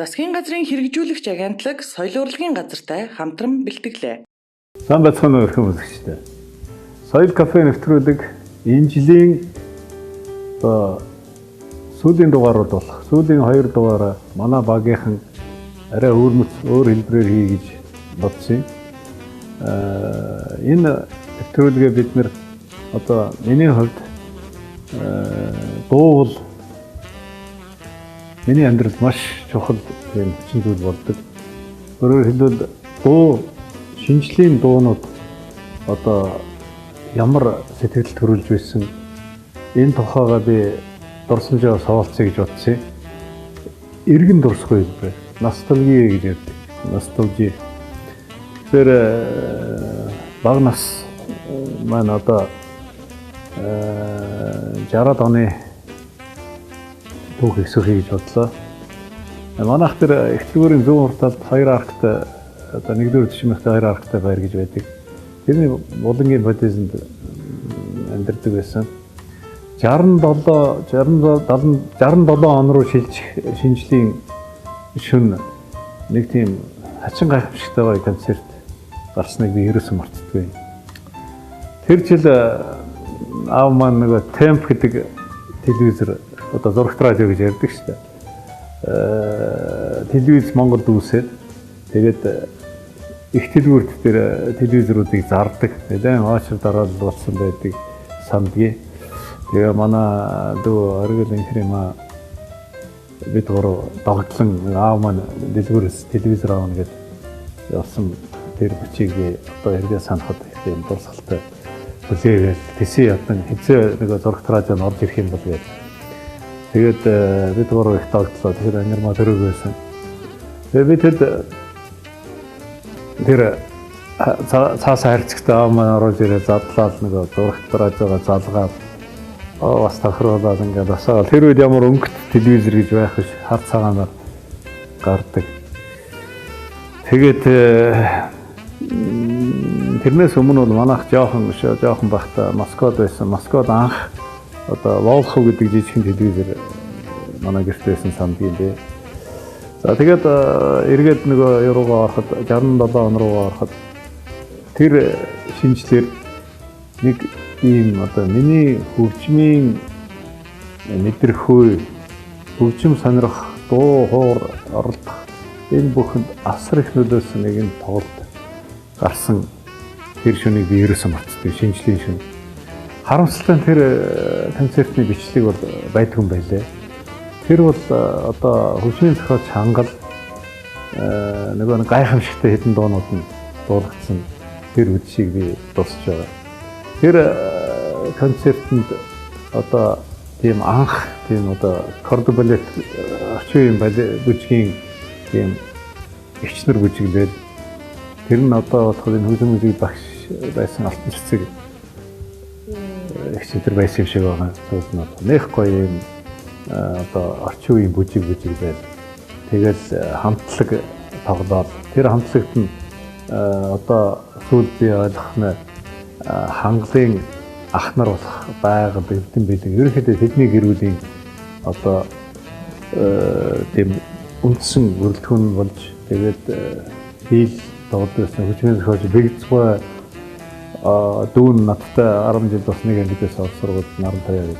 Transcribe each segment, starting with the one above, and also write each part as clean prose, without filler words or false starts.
Засгийн газрын хэрэгжүүлэгч агентлаг соёл урлагийн газартай хамтран бэлтгэлээ. Сан бацхан өрхөн үзэгчтэй. Соёл кафе нэвтрүүлэг энэ жилийн сүүлийн дугаарууд болох сүүлийн 2 дугаараа манай багийнхан арай өөр хэлбэрээр хий гэж бодсон. Энэ нэвтрүүлгээ бид нэр одоо миний хувьд дуу бол миний амьдралд маш чухал тийм хүчин зүйл болдог. Өөрөөр хэлбэл дуу шинжлэлийн дуунууд одоо ямар сэтгэл төрүүлж байсан энэ тухайга би дурсамжаа суулцъя гэж бодсон. Иргэн дурсгүй хэлбэр ностальги гэж ярьдаг. Ностальги. Тэр баг нас маань одоо 60-аад оны түүх ихсөхий гэж бодлоо. Манайх тэр эхлэлгүүрийн зүүн хурдад 2 арктай одоо 1-р жишмэхтэй 2 арктай байр гэж байдаг. Тэрний булангийн бодисонд амьдардаг байсан. 67 он руу шилжих шинжлэлийн шөнө нэг тийм хачин гайхамшигтай гоё концерт гарсныг би ерөөсөө мартдаггүй. Тэр жил аав маань нөгөө темп гэдэг телевизэр одоо зурагт радио гэж ярьдаг шүү дээ. Телевиз Монголд үүсээд тэгээд их дэлгүүрт тэр телевизруудыг зардаг. Нэлээд очир дараалал болсон байдаг сандгийн. Тэгээ манай дүү оргил инхрема бид гурав догтлон аав маань дэлгүүрээс телевизэр аавна гэж явсан тэр бичиг би одоо эргээ санахад их юм дурсгалтай хүлээгээл тэсээ ядан хэзээ нэг зурагт радиод орж ирэх юм бол гэж. Тэгээд бид гурав их догтлоо тэр ангирмаа төрөг байсан. Тэгээд бид тэр цаас харьцагтай аав маань оруулж ирээ задлал нэг зурагт радиогоо залгаад бас тохируулаад ингээд басаа тэр үед ямар өнгөт телевизэр гэж байх биш хар цагаанаар гардаг. Тэгээд тэрнээс өмнө бол манайх жоохон байхдаа Москвад байсан. Москвад анх одоо Волхов гэдэг жижигхэн телевизэр манай гэрт байсан сандгийн дээ. За тэгээд эргээд нөгөө юуруугаа ороход 67 он руугаа ороход тэр шинжлэр нэг ийм одоо миний хөгжмийн мэдрэхүй хөгжим сонирх дуу хоор оролдох энэ бүхэнд асар их нөлөөсөн нэгэн тоглолт гарсан тэр шөнийг би ерөөсөө мартдаггүй шинжлэлийн шөнө. Харамсалтай тэр концертны бичлэг бол байдгүй юм байлээ. Тэр бол одоо хөгжмийн зохиолч хангал нөгөө гайхамшигтай хэдэн дуунууд нь дуулагдсан тэр үдшийг би дуусч байгаа. Тэр концертанд одоо тийм анх тийм одоо кордобалет орчин үеийн бүжгийн тийм эгчнэр бүжиглээд тэр нь одоо бодоход энэ хөгжим музик багш байсан алтан цэцэг эгчнэр байсан юм шиг байгаа. Тэгвэл нэх гоё юм одоо орчин үеийн бүжиглээд тэгэл хамтлаг тоглоод тэр хамтлагт нь одоо сүүл би ойлгох нь хангалын ах нар болох байгаль эвдэн бэлэг ерөнхийдөө тэдний гэр бүлийн одоо тийм үндсэн бүрэлдэхүүн болж тэгээд хил тоглолтын хүчмэн зохиолч Бэгцгой дүүн надтай 10 жил бас нэг ангидээс орж сургууль Нарантай явж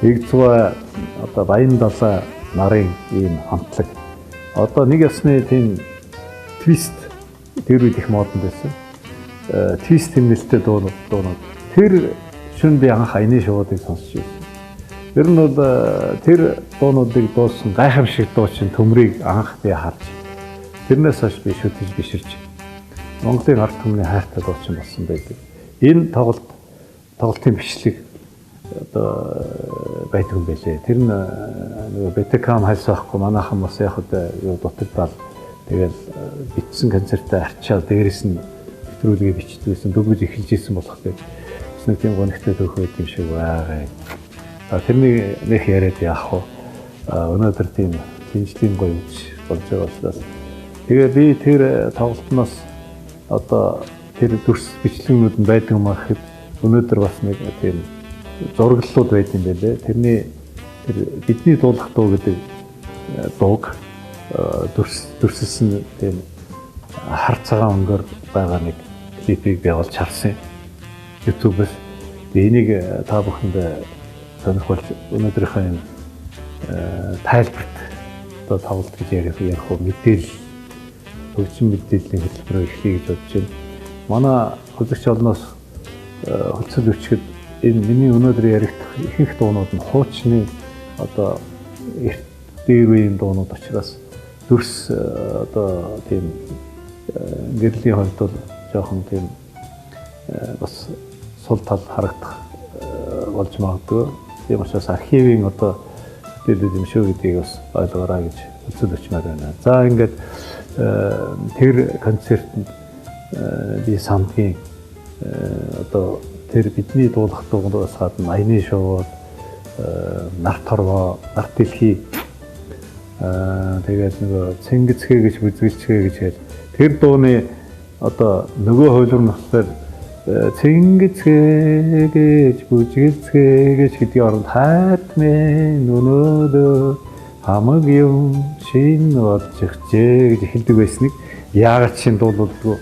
Бэгцгой одоо Баян далай нарын ийм хамтлаг одоо нэг ясны тийм твист тэр үед их модон байсан. Твист хэмнэлттэй дуунууд. Тэр шөнө би анх аяны шоудыг сонсч байсан. Тэр нь бол тэр дуунуудыг дуусан гайхамшиг дуучин төмрийг анх би харж. Тэрнээс хойш би шүтэж биширч Монголын ард түмний хайртай дуучин болсон байдаг. Энэ тоглолтын бичлэг одоо байдаг юм байлээ. Тэр нь нөгөө Бетекам хайсаахгүй манайхан бас яг юу дутагдал тэгэл бичсэн концертаа арчаад дээрэс нь нэвтрүүлгээ бичдгийсэн дөгөж эхэлж исэн болох гэж нэг тийм гонхтой төгөх байт юм шиг байгаа. Тэрний нэх яриад яах вэ? Өнөөдөр тийм шинжлэлийн гоё үз болж байгаа учраас тэгээ би тэр тоглолтноос одоо тэр дүрс бичлэгнүүд нь байдаг юм ахэд өнөөдөр бас нэг тийм зураглалууд байд юм байлээ. Тэрний тэр бидний дуулах дуу гэдэг дууг дүрсэлсэн тийм хар цагаан өнгөөр байгаа нэг клипийг би олж харсан YouTube-с. Энийг та бүхэнд сонирхолж өнөөдрийнхөө энэ тайлбарт одоо тавлт гэж ярих уу мэдээлэл хөгжим мэдээллийн хөтөлбөрөөр эхлэе гэж бодож байна. Манай үзэгч олноос хөлцөл өчгөд энэ миний өнөөдөр яригдах ихэнх дуунууд нь хуучны одоо дээр үеийн дуунууд учраас дүрс одоо тийм гэрлийн хувьд бол жоохон тийм бас сул тал харагдах болж магадгүй. Тийм учраас архивын одоо мэдээлэл юм шүү гэдгийг бас ойлгоорой гэж үзэл өчмөр байна. За ингээд тэр концертанд би самгийн одоо тэр бидний дуулах дугуйнаас гадна аяны шоу, нарт хорвоо, нарт дэлхий тэгээд нөгөө цэнгэцгээ гэж бүзгэлчгээ гэж хэл тэр дууны одоо нөгөө хуулбар болохоор цэнгэцгээ гэж бүзгэлцгээ гэж гэдгийг оронд хайтмын өнөөдөр хамаг юм шин болж иржээ гэж хэлдэг байсныг яагаад шин дуулуулдгүй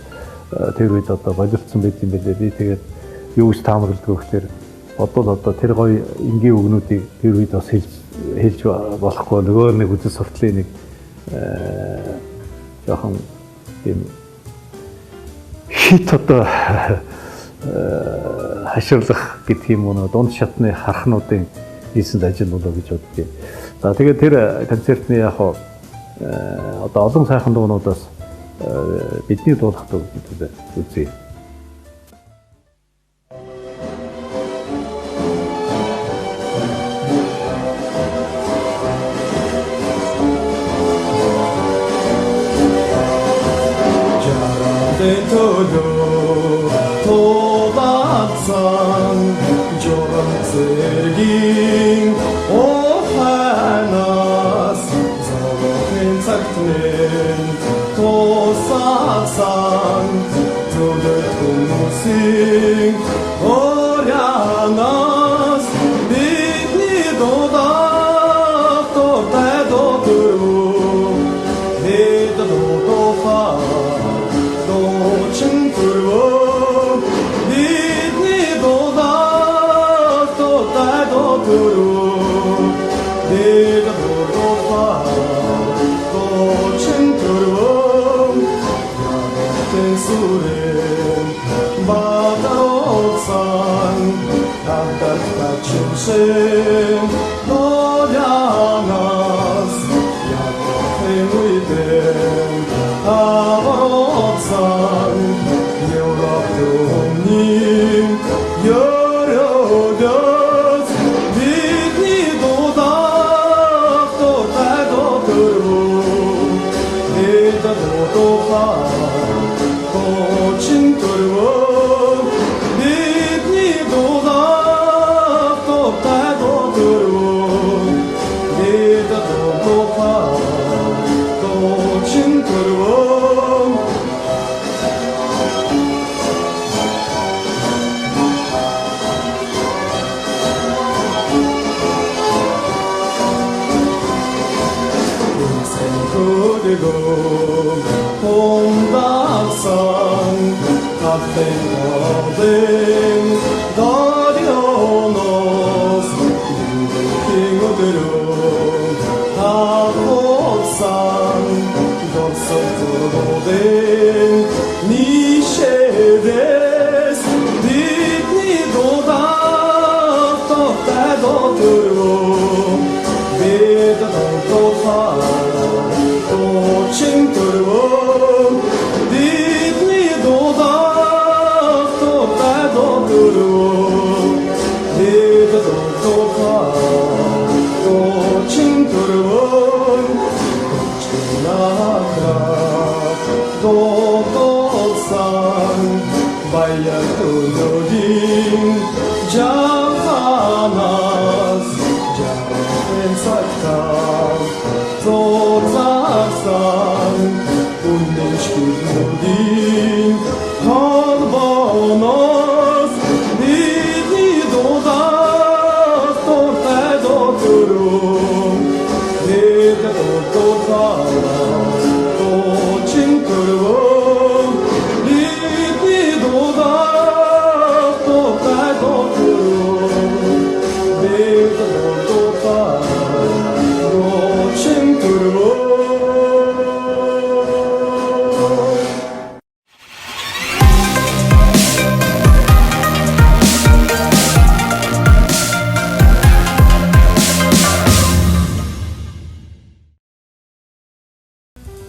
тэр үед одоо боловцсон байт юм бэлээ. Би тэгээд юу гэж таамагладаг вэ гэхээр одоо тэр гоё энгийн үгнүүдийг тэр үед бас хэлж болохгүй нөгөө нэг үзэл суртлын нэг жоохон тийм хит одоо хаширлах гэдэг юм уу дунд шатны хархнуудын хийсэн ажил болоо гэж боддгийг. За тэгээд тэр концертны яг одоо олон сайхан дуунуудаас бидний дуулах дуулуудыг үзье. Oh,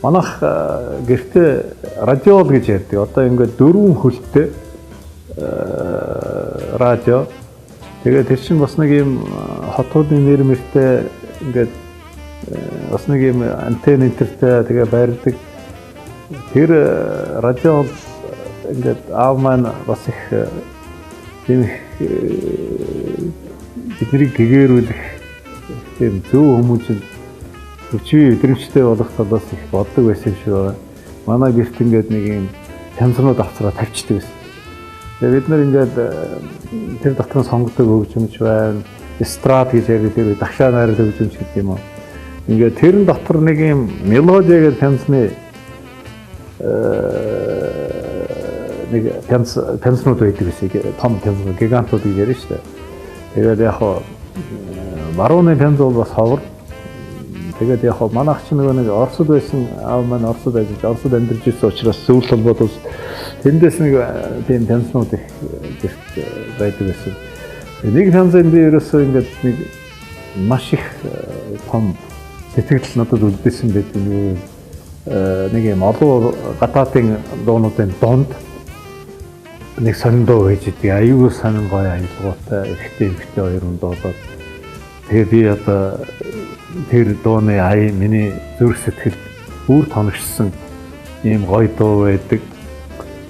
Манайх гэртээ радиол гэж ярьдаг. Одоо ингээд 4 хөлтэй радио. Тэгээд тэр чинь бас нэг юм хотуудын нэр мэртэй ингээд бас нэг юм антенн энтертэй тэгээ байрдаг. Тэр радио ингээд аав маань бас их тийм биднийг гэгэрүүлэх тийм зөв хүмүүжил өчигөө өдрөмжтэй болох талаас их боддог байсан шиг байна. Манай гэрт ингээд нэг юм пенсионууд авцраа тавьчихдаг байсан. Тэгээ бид нар ингээд тэр дотор сонгодог хөгжимч байна. Эстрад гэж яриад тэр дагшаа найруулах хөгжимч гэдэг юм уу. Ингээд тэрэн дотор нэг юм мелодигээр пенсны нэг пенснууд байдаг гэсэн. Том пенснууд гигантууд гэж ярьж шүү дээ. Тэгээд яг хоо барууны пенс бол бас ховор. Тэгээд яг хоо манайх ч нэг Оросд байсан аав маань Оросд ажиллаж Оросд амьдарч ирсэн учраас зөвл толгойд бас тэндээс нэг тийм пенснууд их байдаг байсан. Нэг пенсэнд би ерөөсөө ингээд нэг маш их том сэтгэл надад үлдээсэн байдаг нэг юм олон гадаадын дуунуудын донд нэг сониндоо байж идэг. Аюул санан гоё аялгуутай эрэгтэй хоёр хүн доолоод тэгээ би одоо тэр дууны ая миний зүрх сэтгэл бүр тоногшсон ийм гоё дуу байдаг.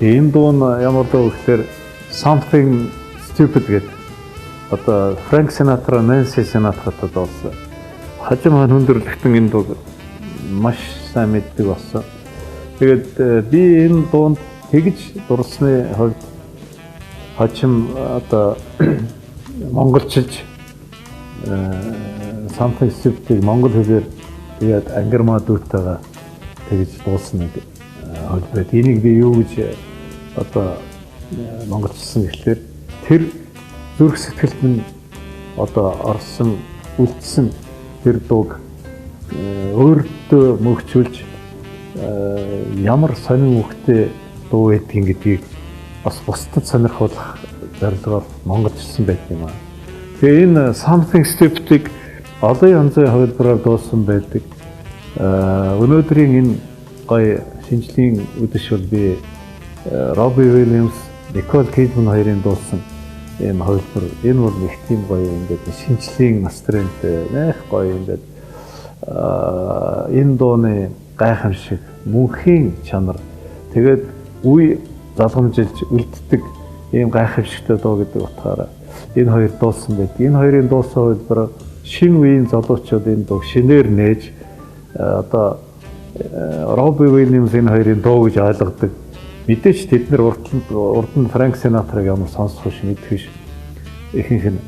Энэ дуу нь ямар дуу гэхээр Something Stupid гэдэг. Одоо Frank Sinatra, Nancy Sinatra-тай дуулсан. Хажим хаан хүндрэлтэн энэ дуу маш сайн мэддэг болсон. Тэгээд би энэ дуунд тэгж дурсны хувьд хажим одоо монголчилж Something Stupid монгол хэлээр тэгээд ангирмаа дүүтэйгээ тэгж дуулсан нэг хэлбэрт энийг би юу гэж одоо монголчилсан гэхлээр тэр зүрх сэтгэлд нь одоо орсон үлдсэн тэр дууг өөртөө мөгчүүлж ямар сонин үгтэй дуу байдгийг гэдгийг бас бусдад сонирхуулах зорилгоор монголчилсан байдаг юм аа. Тэгээ энэ Something Stupid-ийг олон янзын хувилбараар дуулсан байдаг. Өнөөдрийн энэ гоё шинжлэлийн үдэш бол би Робби Уильямс, Никол Кидман хоёрын дуулсан ийм хувилбар. Энэ бол их тийм гоё ингээд шинжлэлийн настрэнтэй нэх гоё ингээд энэ дууны гайхамшиг мөнхийн чанар тэгээд үе залгамжилж үлддэг ийм гайхамшигтай дуу гэдэг утгаараа энэ хоёр дуулсан байдаг. Энэ хоёрын дуусан хувилбар шинэ үеийн залуучууд энэ дууг шинээр нээж одоо Робби Уильямс энэ хоёрын дуу гэж ойлгодог. Мэдээж тэд нар урд нь Франк Синатраг ямар сонсох биш мэдэх биш. Ихэнх нь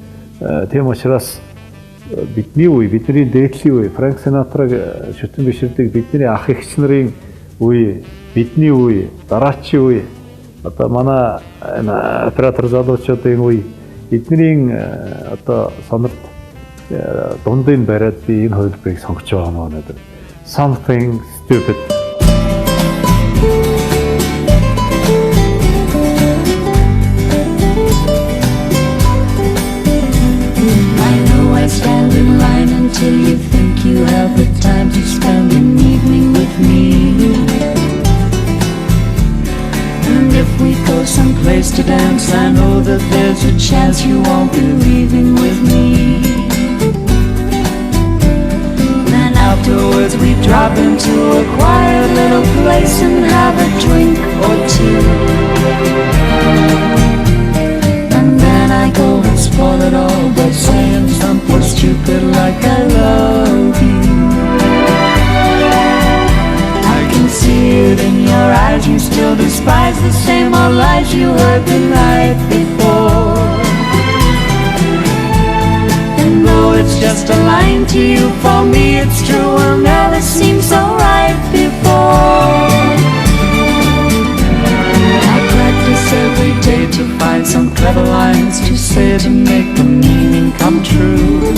тийм учраас бидний үе, бидний дээдлийн үе, Франк Синатраг шүтэн биширдэг бидний ах эгч нарын үе, бидний үе, дараачийн үе, одоо манай оператор залуучуудын үе, эднэрийн одоо сонорт дундын бариад би энэ хувилбарыг сонгож байгаа юм өнөөдөр. Something Stupid. Stand in line until you think you have the time to spend an evening with me. And if we go someplace to dance, I know that there's a chance you won't be leaving with me. Then afterwards we drop into a quiet little place and have a drink or two. And then I go and spoil it all by saying something stupid like I love you. I can see it in your eyes, you still despise the same old lies you heard the night before. And though it's just a line to you, for me it's true, will never seem so right before. Every day to find some clever lines to say to make the meaning come true.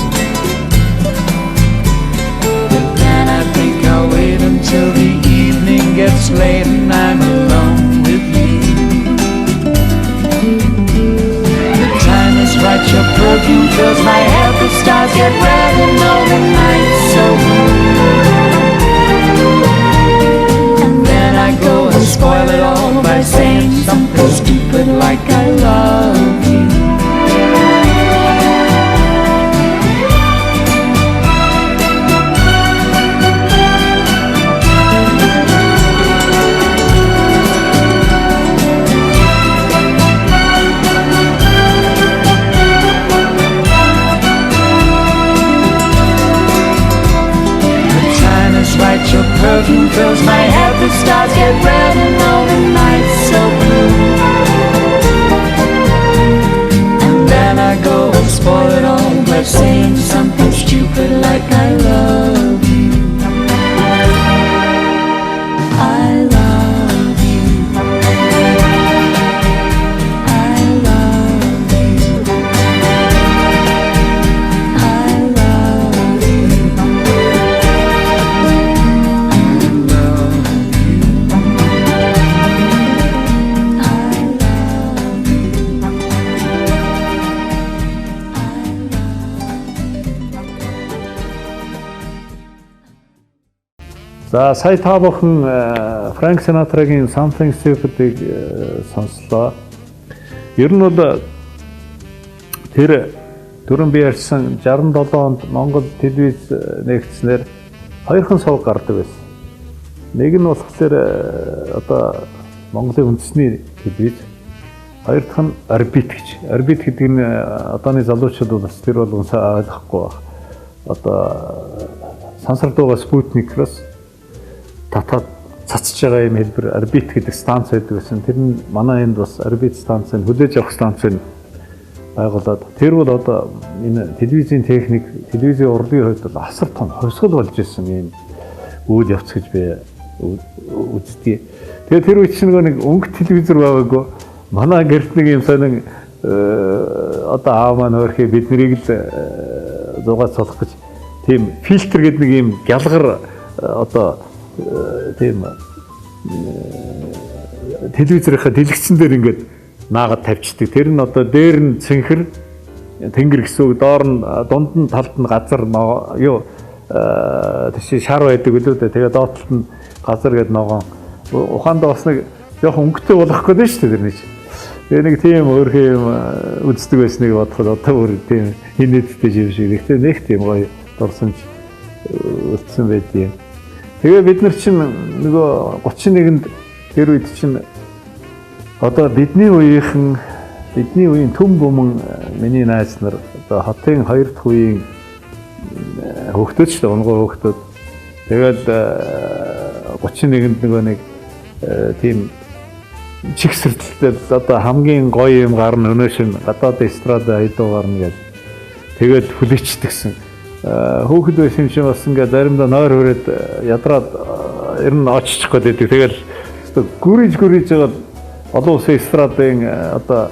But then I think I'll wait until the evening gets late and I'm alone with you. The time is right, your perfume fills my head, the stars get red and all the nights so blue. saying something stupid like I love you. Right, your perfume fills my head, the stars get red and all the nights so blue. And then I go and spoil it all by saying something stupid like I love you. I love you. I love you. I love you. За сая та бүхэн Франк Синатрагийн Something Stupid-ийг сонслоо. Ер нь бол тэр дөрөв би ярьсан 67 онд Монгол телевиз нэгдснээр хоёрхан сувг гардаг байсан. Нэг нь болохоор одоо Монголын үндэсний телевиз, хоёр дахь нь Орбит гэж. Орбит гэдэг нь одооны залуучууд бас тэр бол үнсээ ойлгохгүй байна. Одоо сансар дуугаа Спутникроос татаад цацж байгаа юм хэлбэр Орбит гэдэг станц байдаг гэсэн. Тэр нь манай энд бас Орбит станцыг хүлээж авах станцыг байгуулад тэр бол одоо энэ телевизийн техник, телевизийн урлагийн хувьд бол асар том хувьсгал болж ирсэн юм үйл явц гэж би үздэг. Тэгээ тэр үе чинь нэг өнгө телевизэр байгаагүй. Манай гэрт нэг юм сонин одоо аав маань өөрхий бид нарыг л зугаас цолох гэж тийм фильтр гэдэг нэг юм гялгар одоо тийм телевизрийнхаа дэлгэцэн дээр ингээд наагаад тавьчихдаг. Тэр нь одоо дээр нь цэнхэр тэнгэр гэсэн үг, доор нь дунд нь талд нь газар юу тийш шар байдаг үлээ. Тэгээ доотлолт нь газар гэдэг ногоон. Ухаандаа бас нэг жоохон өнгөтэй болох гэдэг нь шүү дээ тэр нэг. Тэгээ нэг тийм өөрхий юм үздэг байсныг бодоход одоо өөр тийм хинээдтэй юм шиг. Гэхдээ нэг тийм гоё дурсамж үлдсэн байдیں۔ Тэгээ бид нар чинь нөгөө 31-нд тэр үед чинь одоо бидний үеийн төм бүмэн миний найз нар одоо хотын 2 дахь үеийн хүүхдүүд ч унгуу хүүхдүүд. Тэгээд 31-нд нөгөө нэг тийм чигсэрдэлтэй одоо хамгийн гоё юм гарна өнөөшин гадаад эстрада айдуу гарна гэж тэгээд хүлээчдэгсэн. Хүүхэд байсан чинь бас ингээд заримдаа нойр хүрээд ядраад ер нь оччих гээд байдаг. Тэгэл гүрийж жагаад олон улсын эстрадын одоо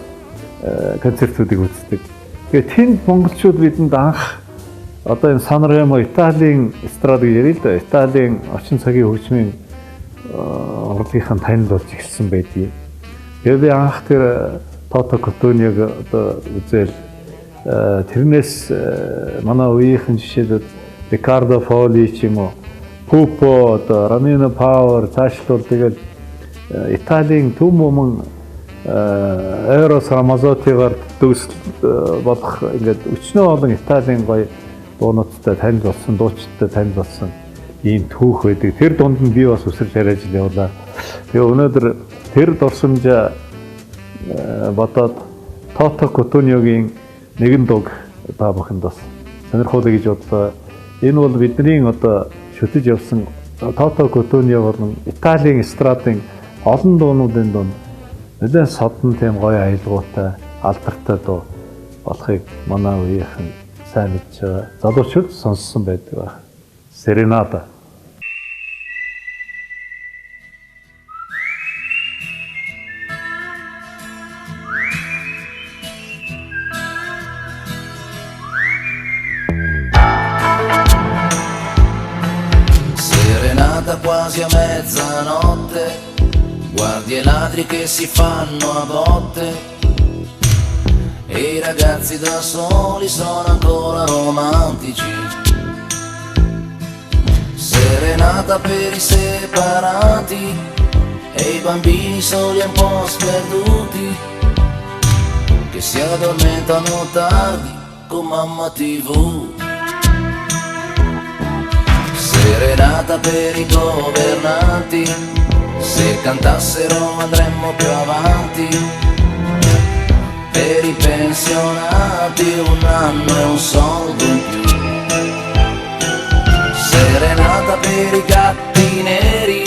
концертуудыг үздэг. Тэгээ тэнд монголчууд бидэнд анх одоо энэ Санремо Италийн эстрад гэж ярил л да. Италийн орчин цагийн хөгжмийн урлагийнхан танил болж эхэлсэн байдгийг. Тэгээ би анх тэр Тото Котоныг одоо үзэл тэрнээс манай үеийнхэн жишээлбэл Рикардо Фоли ч юм уу, Пупо, одоо Ромино Пауэр цаашлуул тэгэл Италийн төм бүмэн Эрос Рамазотигаар төгсөл болох ингээд өчнөө олон Италийн гоё дуунуудтай танил болсон, дуучидтай танил болсон ийм түүх байдаг. Тэр дунд нь би бас өсөрж хариж явлаа. Тэгээ өнөөдөр тэр дурсамжаа бодоод Тото Котоньогийн нэгэн дуг та бүхэнд бас сонирхолтой гэж бодлоо. Энэ бол бидний одоо шүтэж явсан Тото Котоньо болон Италийн эстрадын олон дуунуудын дунд нэлээд содон тийм гоё аялгаутай, алдартай дуу болохыг манай үеийнхэн сайн мэдж байгаа. Залуучууд сонссон байдаг ба. Serenata. Quasi a mezzanotte, guardi i ladri che si fanno a botte e i ragazzi da soli sono ancora romantici. Serenata per i separati e i bambini soli e un po' sperduti che si addormentano tardi con mamma TV. Serenata per i governanti, se cantassero andremmo più avanti. Per i pensionati un anno e un soldo in più. Serenata per i gatti neri,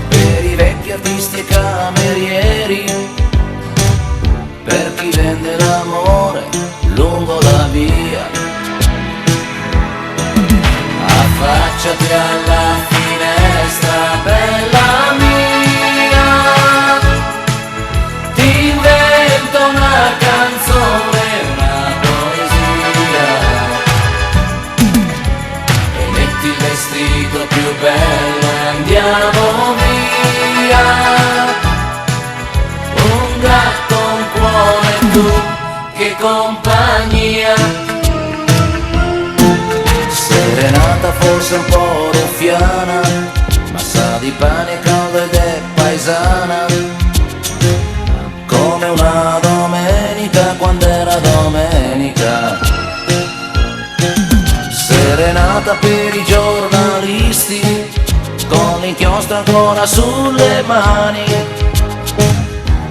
per i vecchi artisti e camerieri, per chi vende l'amore lungo la via. Affacciati alla finestra, bella mia, ti invento una canzone, una poesia, e metti il vestito più bello e andiamo via. Un gatto, un cuore, tu, che compagnia. Serenata forse un po' ruffiana, ma sa di pane caldo ed è paesana, come una domenica quando era domenica. Serenata per i giornalisti, con l'inchiostro ancora sulle mani,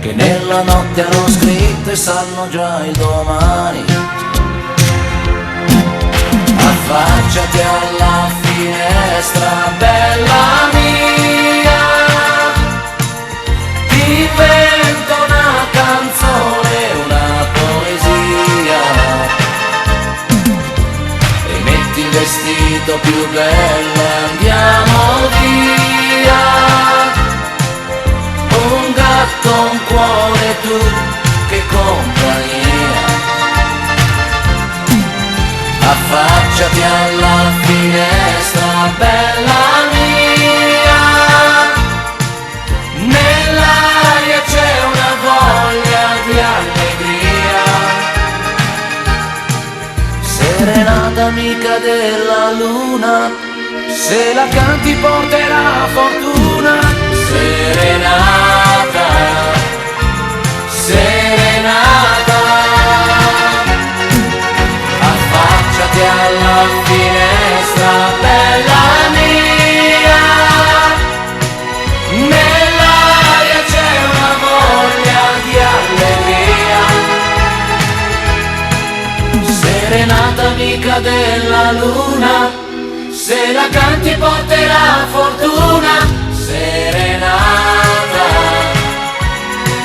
che nella notte hanno scritto e sanno già il domani. Affacciati alla finestra, bella mia, ti invento una canzone, una poesia, e metti il vestito più bello e andiamo via. Un gatto, un cuore, tu, che compagnia. Affacciati alla finestra, bella mia, nell'aria c'è una voglia di allegria. Serenata amica della luna, se la canti porterà fortuna. Serenata, serenata, affacciati alla finestra, bella mia, nell'aria c'è una voglia di allegria. Serenata amica della luna, se la canti porterà fortuna. Serenata,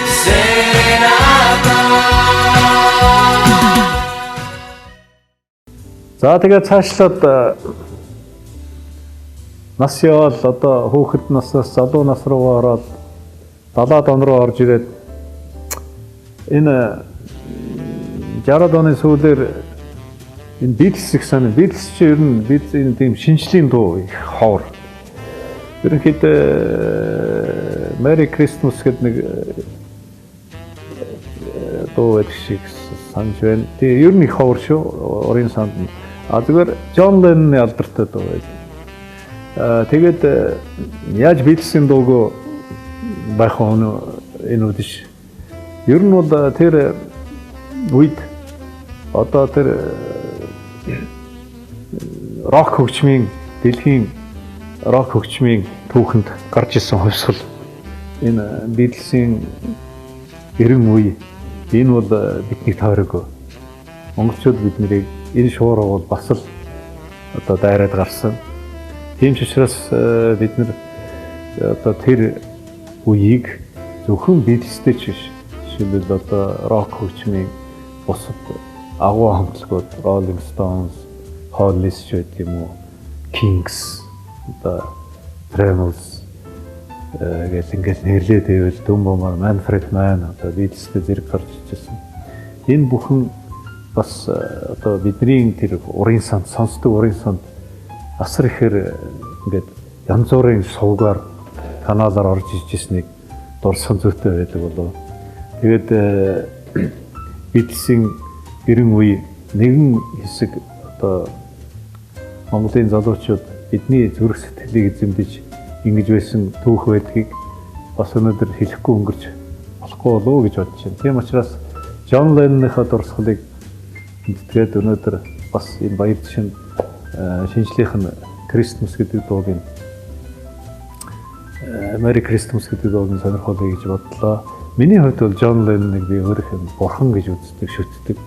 serenata. За тэгээд цаашлаад нас явал одоо хүүхэд наснаас залуу нас руу ороод 70-аад он руу орж ирээд энэ 60-аад оны сүүлээр энэ Beatles их сонир. Beatles чи ер нь бид энэ тийм шинжлэлийн дуу их ховор. Ерөнхийдөө Merry Christmas гэдэг нэг дуу байдаг шиг санаж байна. Тэгээ ер нь их ховор шүү. Орын санд нь. Зүгээр John Lennon-ы алдартай дуу байдаг. Тэгээд яаж Beatles-ийн дууг байх энэ үдш. Ер нь бол тэр үед одоо тэр рок хөгжмийн дэлхийн рок хөгжмийн түүхэнд гарч ирсэн хувьсгал энэ Beatles-ийн 90 үе энэ бол бидний тойрог. Монголчууд биднийг энэ шуурга бол бас л одоо дайраад гарсан. Тийм ч учраас бид нэр одоо тэр үеийг зөвхөн Beatles-тэй ч биш. Жишээлбэл одоо рок хөгжмийн бусад агуу хамтлагууд Rolling Stones, Hollies ч гэдэг юм уу, Kings, одоо Tremors гэх ингээд нэрлээд байвал Дүн Бомар, Manfred Mann одоо Beatles-тэй зэрэг гарч ирсэн. Энэ бүхэн бас одоо бидний тэр урын санд, сонсдог урын санд асар ихээр ингээд янз бүрийн сувгаар каналаар орж иж ирснийг дурсан зүйтэй байдаг болов. Тэгээд Beatles-ийн 90 үе нэгэн хэсэг одоо Монголын залуучууд бидний зүрх сэтгэлийг эзэмдэж ингэж байсан түүх байдгийг бас өнөөдөр хэлэхгүй өнгөрч болохгүй болов уу гэж бодож байна. Тийм учраас Джон Ленноныхаа дурсгалыг мэдтгээд өнөөдөр бас энэ баяр жишээнд шинжлэх нь Christmas гэдэг дуугийн Merry Christmas гэдэг дуугийн сонирхолтой гэж бодлоо. Миний хувьд бол Джон Ленныг би өөрийнхөө бурхан гэж үздэг, шүтдэг.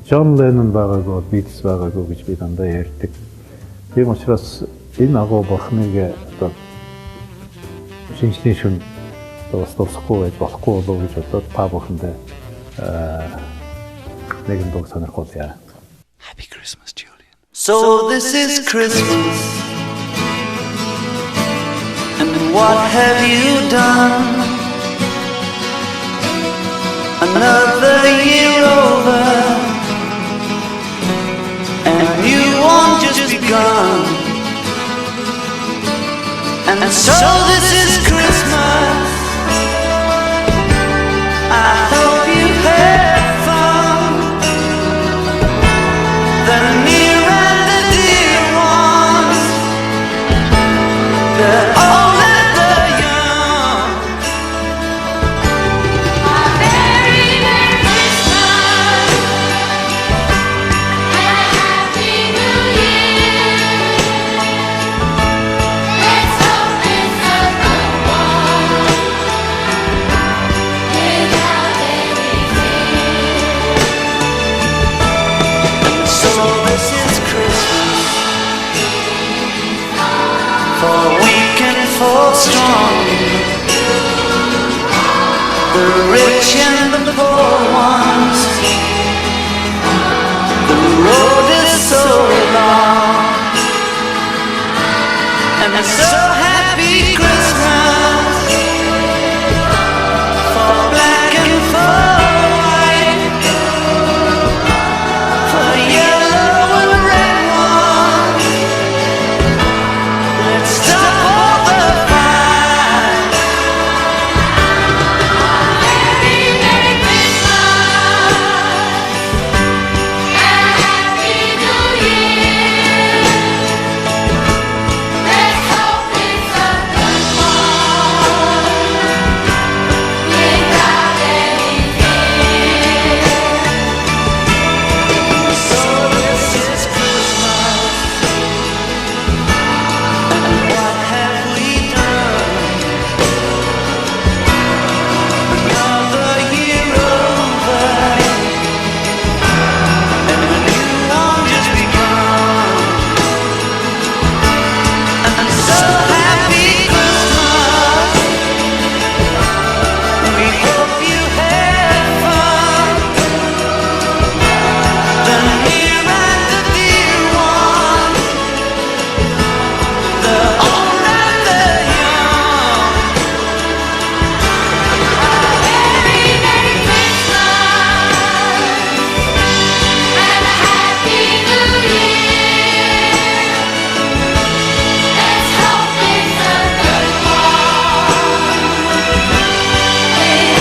Джон Леннон байгаагүй, Beatles байгаагүй гэж би дандаа ярьдаг. Тийм учраас энэ агуу бурханыг одоо шинжлэх шүн бас дуусахгүй байж болохгүй болов гэж бодоод та бүхэндээ нэгэн дуу сонирхуулъя. Happy Christmas, Julian. So this is Christmas, and what have you done? Another year over, and you won't just begun. And so this is Christmas. I hope you had fun. The near and the dear ones, the old and the young. A Merry, Merry Christmas and a Happy New Year. Let's hope it's a good one without any fear. So this is Christmas, for weak and for strong, the rich and the poor ones. The road is so long, and so happy Christmas for black and for white, for yellow and red ones. Let's stop all the fight. Merry, Merry Christmas and a Happy New Year. Let's hope it's a good one without any fear. So this is Christmas, and what have we done? Another year over, and a new one just begun. And so happy Christmas. We hope you had fun. The near and the dear ones, the old and the young. Merry, Merry Christmas and a Happy New Year. Let's hope it's a good one without any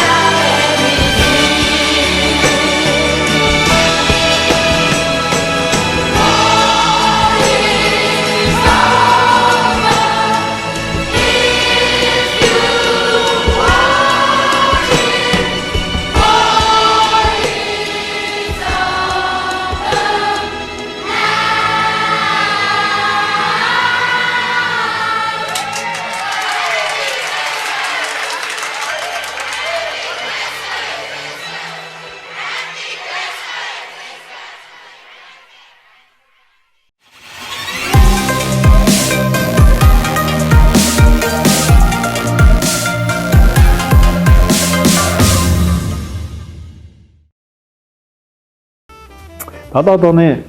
Далаад оны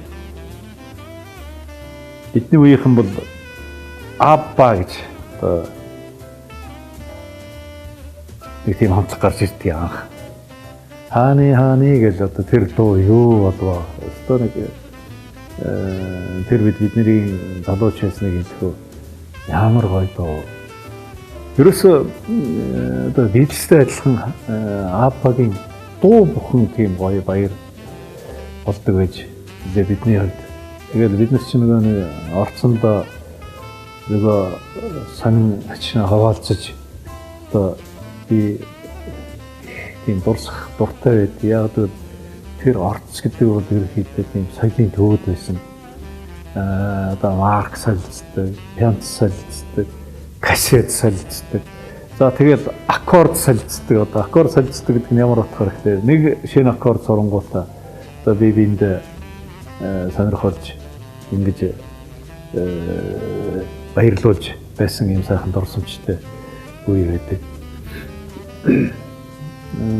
бидний үеийнхэн бол Абба гэж одоо нэг тийм хамтлаг гарч ирдэг анх. Хааны гэж одоо тэр дуу юу болов? Одоо нэг тэр бидний залууч байсныг хэлэхөө ямар гоё дуу. Ерөөсөө одоо Beatles-тэй адилхан Аббагийн дуу бүхэн тийм гоё баяр болдог байж бидний хувьд. Тэгээд бид нар чинь нөгөө орцондоо нөгөө сонин ачна хаваалцаж одоо би тийм дурсах дуртай байд. Яг л тэр орц гэдэг бол ерөнхийдөө тийм соёлын төвөд байсан. Одоо марк солилцдог, пянц солилцдог, кассет солилцдог. За тэгэл аккорд солилцдог. Одоо аккорд солилцдог гэдэг нь ямар утгаар гэхээр нэг шинэ аккорд сурангуудаа одоо би биэнд сонирхолж ингэж баярлуулж байсан юм сайхан дурсамжтай үе байдаг.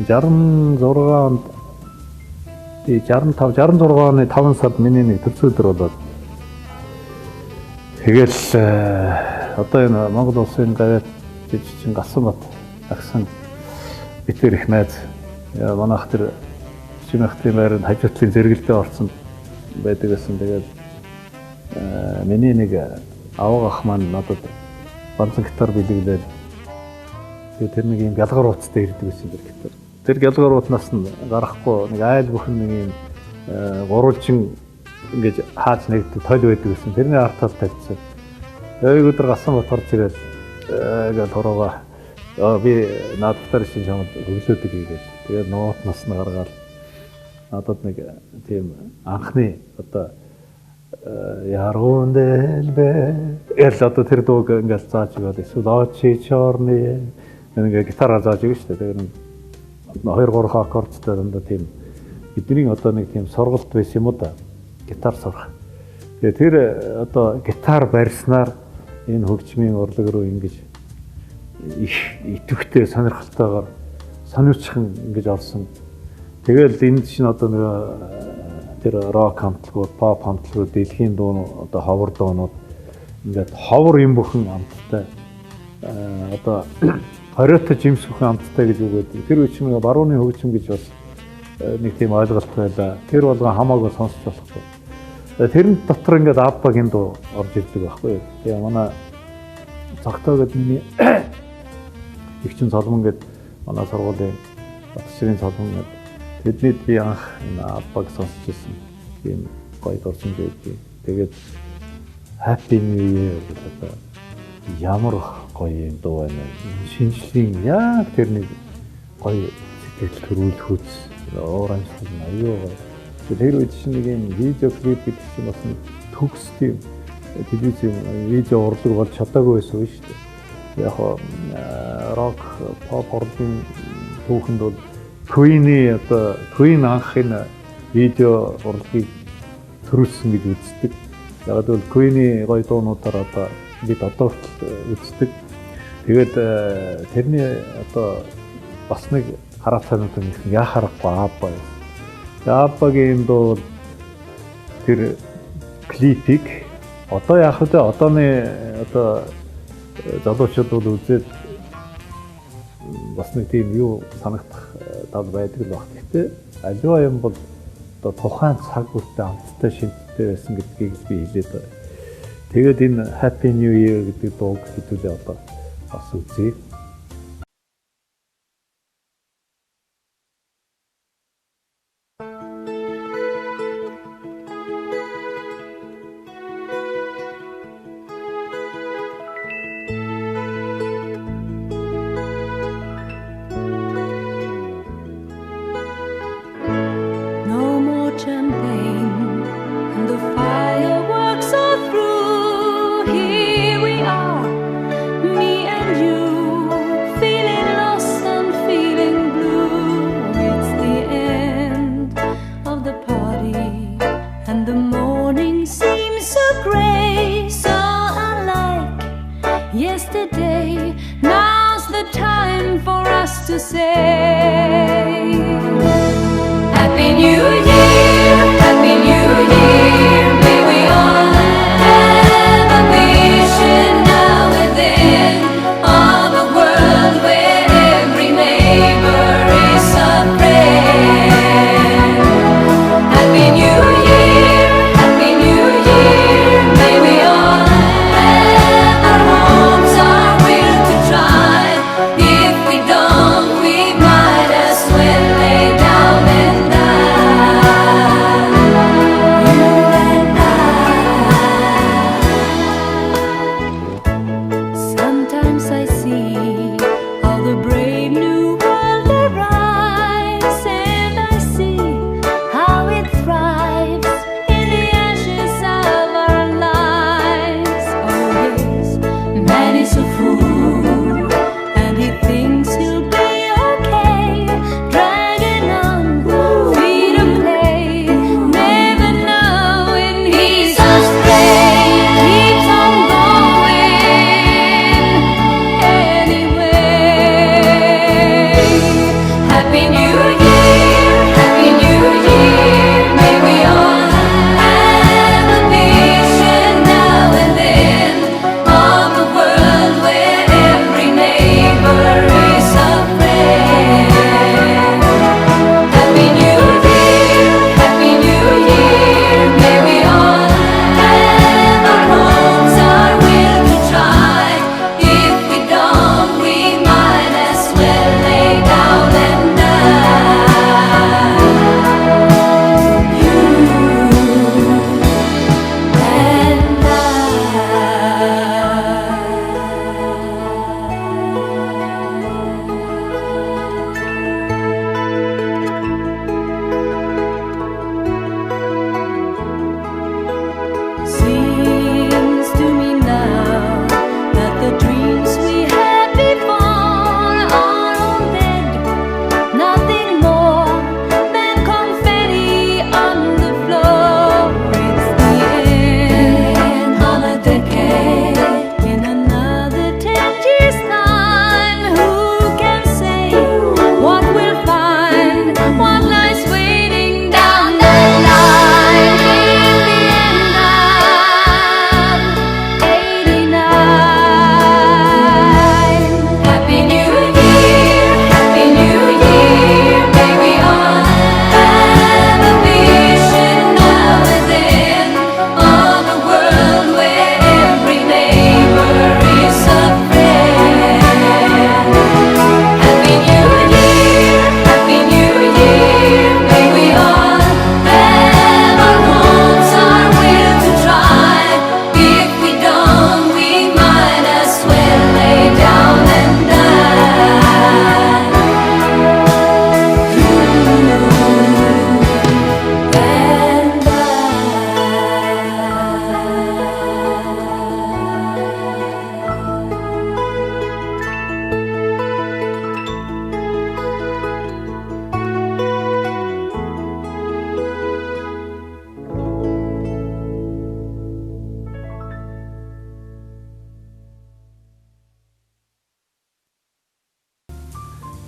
66 онд 66 оны 5 сард миний нэг төрсөн өдөр болоод тэгэл одоо энэ Монгол улсын гавьяат жижигчин Гасанбат агсан битэр их найз манайх тэр чимэхтийн байранд хажуутлын зэрэгэлдээ орсон байдаг гэсэн. Тэгээд миний нэг авга ах маань надад банцан гитар бэлэглээд тэр нэг юм бялгар ууцтай ирдэг байсан тэр гитар. Тэр бялгар ууцнаас нь гарахгүй нэг айл бүхэн нэг юм гурвалжин ингэж хаач нэгдэг тойл байдаг гэсэн. Тэрний арт тал тавьчихсан. Тэгээд өдөр Гасанбат орж ирээд ингээд хороогоо би наадтар шин чамд өглөөдөг хийгээд тэгээд ноотноос нь гаргаад надад нэг тийм анхны одоо яргондэлбэ ял одоо тэр дууг ингээд зааж өгöd эсвэл очи чорны ингээд гитараар зааж өгнө шүү дээ. Тэгээд 2-3 аккордтай дандаа тийм бидний одоо нэг тийм сургалт байсан юм уу да гитар сурах. Тэгээд тэр одоо гитар барьснаар энэ хөгжмийн урлаг руу ингэж их идэвхтэй сонирхолтойгоор сонирчхан ингэж орсон. Тэгэл энд чинь одоо нэг тэр рок хамтлагууд, pop хамтлагууд, дэлхийн дуу одоо ховор дуунууд ингээд ховор юм бүхэн амттай одоо хориотой жимс бүхэн амттай гэж үгээд тэр үчим барууны хөгжим гэж бас нэг тийм ойлголт байлаа. Тэр болгон хамаагүй сонсч болохгүй. Тэрэн дотор ингээд Аббагийн дуу орж ирдэг байхгүй. Тэгээ манай цагтаа гэдэг миний ихчин соломон гэдэг манай сургуулийн батшрын соломон гэдэг тэднийд би анх энэ Аббаг сонсч ирсэн. Тийм гоё дурсамж байдгийг. Тэгээд Happy New Year гэдэг ямар гоё юм дуу байна. Шинжлэлийн яг тэр нэг гоё сэтгэл төрүүлэх үс оранжлал аюу гоё. Тэр үед чинь нэг юм видео клип гэдэг чинь бас төгс тийм телевизийн видео урлаг болж чадаагүй байсан шүү дээ. Яг рок pop урлагийн түүхэнд бол Queen-ийн одоо Queen анхны видео урлагийг төрүүлсэн гэж үздэг. Яг л Queen-ийн гоё дуунуудаар одоо бид одоо үздэг. Тэгээд тэрний одоо бас нэг хараа цаанууд нэг яхарахгүй Абба. Аббагийн дуу тэр клипийг одоо яг л одооны одоо залуучууд бол үзээд бас нэг тийм юу санагдах тал байдаг л баг. Гэхдээ аливаа юм бол одоо тухайн цаг үетэй амттай шинжтэй байсан гэдгийг би хэлээд байна. Тэгээд энэ Happy New Year гэдэг дууг хэдүүлээ одоо бас үзье. Champagne and the fireworks are through. Here we are, me and you, feeling lost and feeling blue. It's the end of the party and the morning seems so grey, so unlike yesterday. Now's the time for us to say Happy New Year.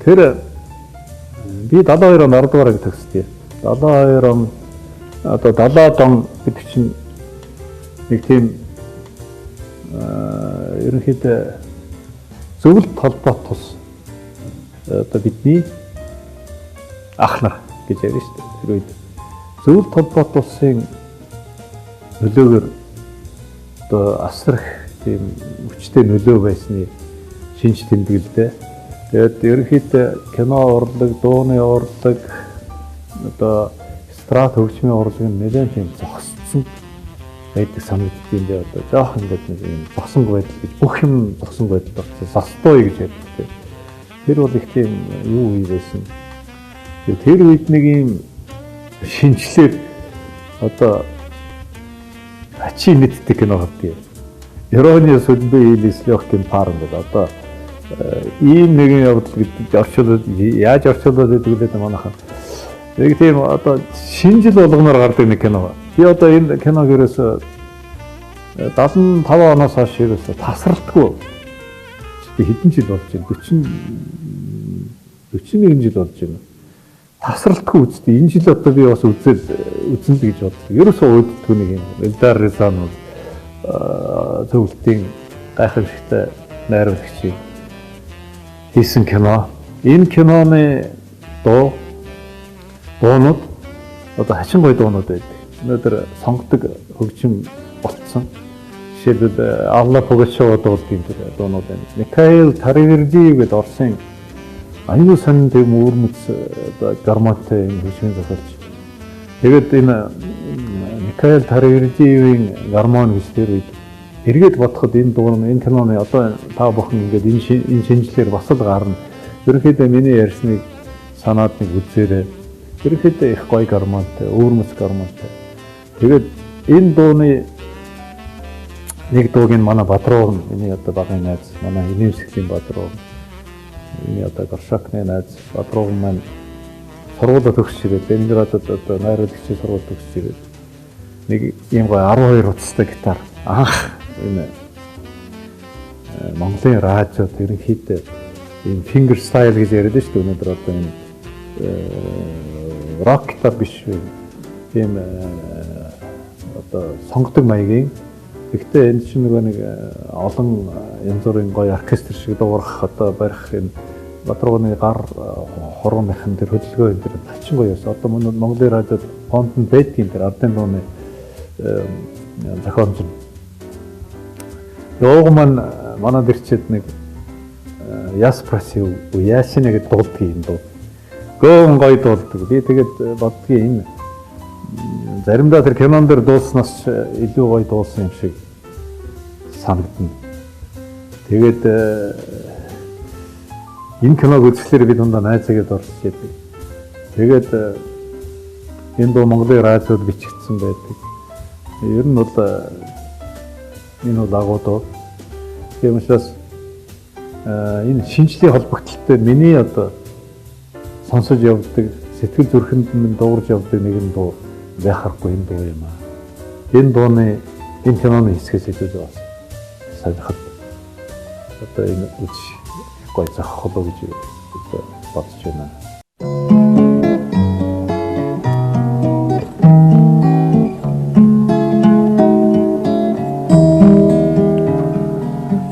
Тэр би 72 он 10 дугаарыг төгсдөө. 72 он одоо 70 он гэдэг чинь нэг тийм ерөнхийдөө зөвлөлт холбоот тус одоо бидний ах нар гэж ярьж шүү дээ. Тэр үед зөвлөлт холбоот тусын нөлөөгөөр одоо асрах тийм хүчтэй нөлөө байсны шинж тэмдэглэлтэй. Тэгээд ерөнхийдөө кино урлаг, дууны урлаг, одоо эстрад хөгжмийн урлаг нь нэлээд тийм зогссон байдаг санагддаг юм дээ. Одоо жоох ингээд нэг юм зогсонг байдал гэж бүх юм зогсонг байдал болсон. Застой гэж ярьдаг. Тэр бол их тийм юу үе байсан. Тэр үед нэг юм шинжлэр одоо ачи мэддэг кино гардаг. Ирония судьбы или с легким паром гэдэг одоо ийм нэгэн явдал гэдэг орчуулад яаж орчуулад байдаг гэдэг манайхан. Яг тийм одоо шинжил болгоноор гардаг нэг кино. Би одоо энэ киног ерөөсө 75 оноос хойш ерөөсө тасралтгүй хэдэн жил болж байна? 41 жил болж байна. Тасралтгүй үстэй. Энэ жил одоо би бас үзэн л гэж бодлоо. Ерөөсөө өөддгөө нэг юм. Эльдар Рязанов зөвлөлтийн гайхамшигтай найруулагчийн хийсэн кино. Энэ киноны дуунууд одоо хачин гой дуунууд байдаг. Өнөөдөр сонгодог хөгжим болцсон. Жишээлбэл Алла Пугачева дуулын тэр дуунууд байна. Михаил Таривердиев гэдэг Оросын аюул сан тийм өөрмөц одоо гармонтой юм хөгжмийн зохиолч. Тэгээд энэ Михаил Таривердиевийн гармон гэж тэр үед эргээд бодоход энэ дуун энэ киноны одоо та бүхэн ингээд энэ шинжлэлээр бас л гарна. Ерөнхийдөө миний ярьсныг санаад нэг үзээрэй. Ерөнхийдөө их гоё гармонтой, өөрмөц гармонтой. Тэгээд энэ дууны нэг дууг нь манай Бадруу миний одоо багын найз, манай Инээмсэклийн Бадруу, миний одоо Горшакны найз Бадруу маань сургуулиуд төгсөж ирээд Ленинградад одоо найруулагчийн сургууль төгсөж ирээд нэг ийм гоё 12 утастай гитар анх энэ Монголын радиод ерөнхийдөө ийм finger style гэж яриад шүү дээ. Өнөөдөр одоо энэ рок гитар биш тийм одоо сонгодог маягийн. Гэхдээ энэ чинь нэг олон янз бүрийн гоё оркестр шиг дуурах одоо барих энэ Батрууны гар хорооныхан тэр хөдөлгөөн энэ хачин гоё ёс. Одоо Монголын радиод Понтон Бэдгийн тэр ардын дууны зохиолч. Ёг манай дэрчэд нэг Я спросил у Ясина гэдэг дуулдаг юм дуу. Гөөн гоё дуулдаг. Би тэгээд боддгийн энэ заримдаа тэр кинон дээр дуулснаас илүү гоё дуулсан юм шиг санагдана. Тэгээд энэ киног үзэхлээр би дундаа найзаагээд орсож яадаг. Тэгээд энэ дуу Монголын радиод бичигдсэн байдаг. Ер нь бол энэ бол агуу дуу. Тийм учраас энэ шинжлэлийн холбогдлолтой миний одоо сонсож явдаг, сэтгэл зүрхэнд минь дуурж явдаг нэгэн дуу байхаргүй энэ дуу юм аа. Энэ дууны энэ киноны хэсгээс илүү бас сонирхол одоо энэ үз гой зохиол гэж бодож байна.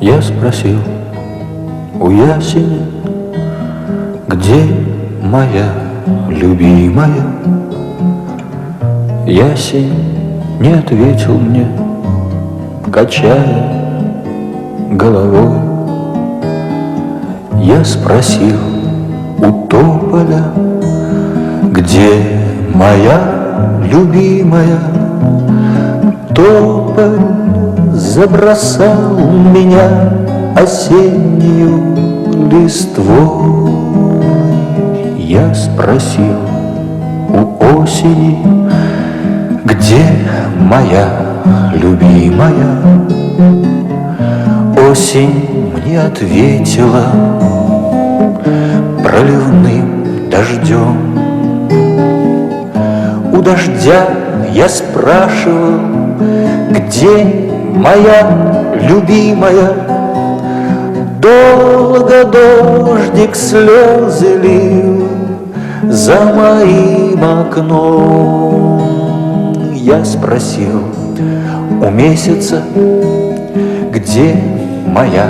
Я спросил у ясеня, где моя любимая. Ясень не ответил мне, качая головой. Я спросил у тополя, где моя любимая. Тополь забросал меня осеннюю листвой. Я спросил у осени, где моя любимая. Осень мне ответила проливным дождем. У дождя я спрашивал, где моя любимая. Долго дождик слезы лил за моим окном. Я спросил у месяца, где моя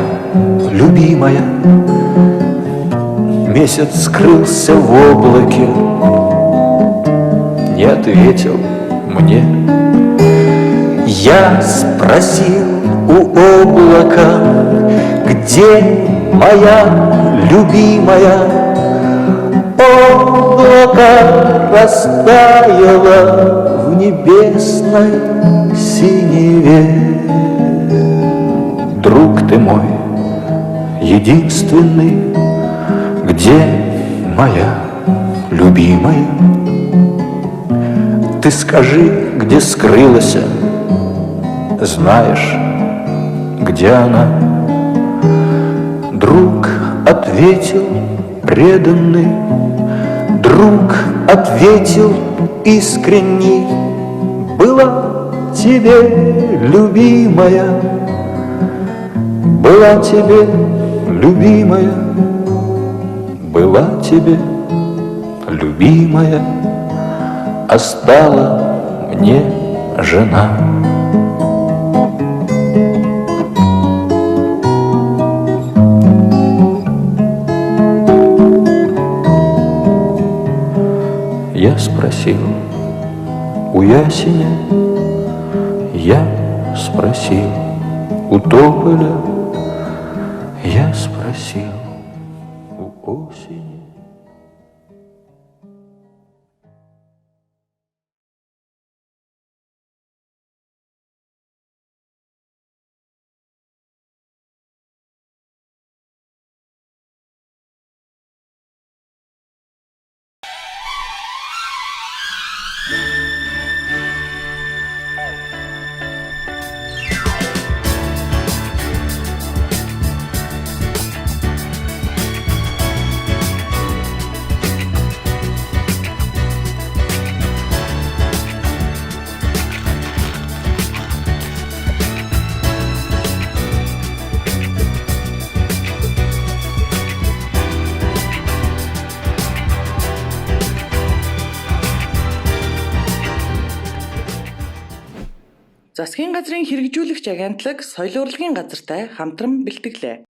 любимая. Месяц скрылся в облаке, не ответил мне. Я спросил у облака, где моя любимая. Облако растаяло в небесной синеве. Друг ты мой, единственный, где моя любимая? Ты скажи, где скрылась, знаешь, где она? Друг ответил преданный, друг ответил искренний: была тебе любимая, была тебе любимая, была тебе любимая, а стала мне жена. Я спросил у ясеня, я спросил у тополя, я спросил у осени. Засгийн газрын хэрэгжүүлэгч агентлаг соёлын урлагийн газартай хамтран бэлтгэлээ.